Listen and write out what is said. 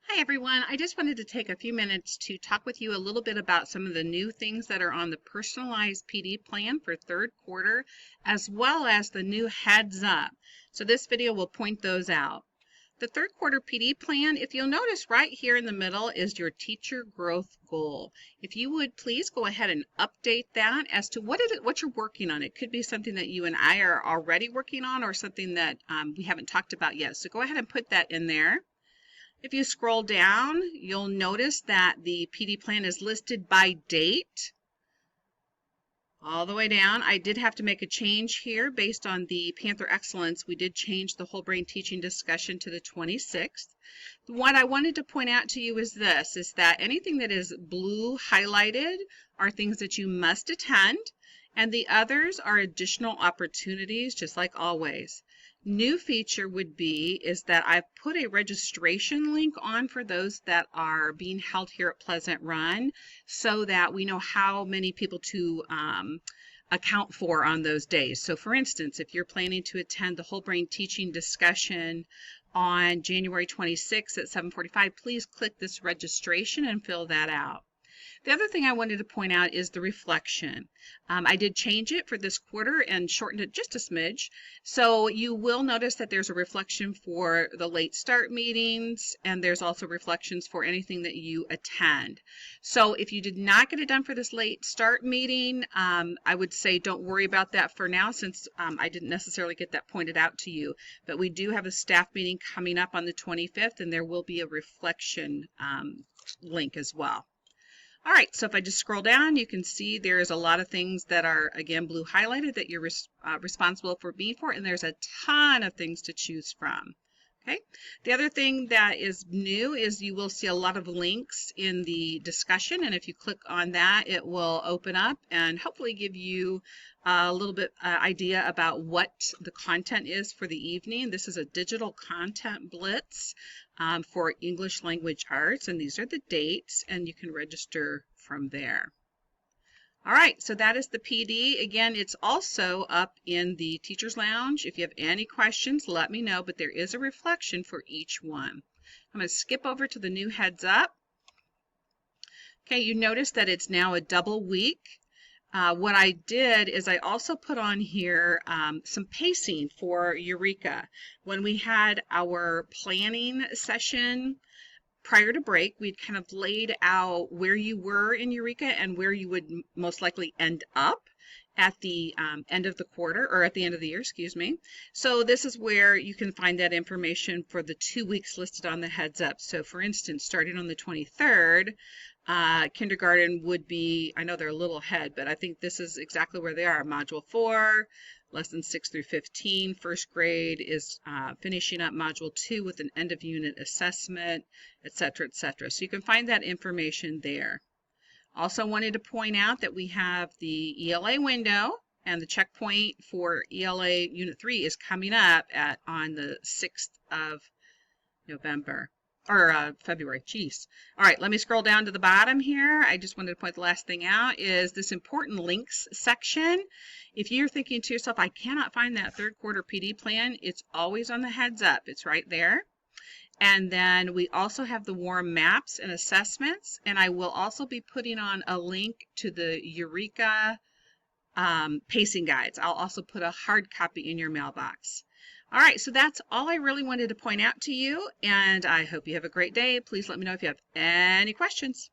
Hi everyone, I just wanted to take a few minutes to talk with you a little bit about some of the new things that are on the personalized PD plan for third quarter, as well as the new heads up. So this video will point those out. The third quarter PD plan, if you'll notice right here in the middle is your teacher growth goal. If you would please go ahead and update that as to what you're working on. It could be something that you and I are already working on or something that we haven't talked about yet. So go ahead and put that in there. If you scroll down, you'll notice that the PD plan is listed by date. All the way down, I did have to make a change here based on the Panther Excellence. We did change the whole brain teaching discussion to the 26th. What I wanted to point out to you is this, is that anything that is blue highlighted are things that you must attend, and the others are additional opportunities, just like always. New feature would be is that I've put a registration link on for those that are being held here at Pleasant Run so that we know how many people to account for on those days. So for instance, if you're planning to attend the whole brain teaching discussion on January 26th at 7:45, please click this registration and fill that out. The other thing I wanted to point out is the reflection. I did change it for this quarter and shortened it just a smidge. So you will notice that there's a reflection for the late start meetings, and there's also reflections for anything that you attend. So if you did not get it done for this late start meeting, I would say don't worry about that for now, since I didn't necessarily get that pointed out to you. But we do have a staff meeting coming up on the 25th, and there will be a reflection link as well. All right, so if I just scroll down, you can see there's a lot of things that are, again, blue highlighted that you're responsible for being for, and there's a ton of things to choose from. Okay. The other thing that is new is you will see a lot of links in the discussion, and if you click on that, it will open up and hopefully give you a little bit idea about what the content is for the evening. This is a digital content blitz for English language arts, and these are the dates, and you can register from there. All right, so that is the PD. Again, it's also up in the Teacher's Lounge. If you have any questions, let me know, but there is a reflection for each one. I'm going to skip over to the new heads up. Okay, you notice that it's now a double week. What I did is I also put on here some pacing for Eureka. When we had our planning session prior to break, we'd kind of laid out where you were in Eureka and where you would most likely end up at the end of the quarter, or at the end of the year, excuse me. So this is where you can find that information for the 2 weeks listed on the heads up. So for instance, starting on the 23rd, kindergarten would be, I know they're a little ahead, but I think this is exactly where they are. Module 4, lessons 6 through 15. First grade is finishing up Module 2 with an end of unit assessment, etc., etc. So you can find that information there. Also wanted to point out that we have the ELA window, and the checkpoint for ELA Unit 3 is coming up on the 6th of November. Or February, geez. All right, let me scroll down to the bottom here. I just wanted to point the last thing out is this important links section. If you're thinking to yourself, I cannot find that third quarter PD plan, it's always on the heads up. It's right there. And then we also have the warm maps and assessments, and I will also be putting on a link to the Eureka pacing guides. I'll also put a hard copy in your mailbox. All right, so that's all I really wanted to point out to you, and I hope you have a great day. Please let me know if you have any questions.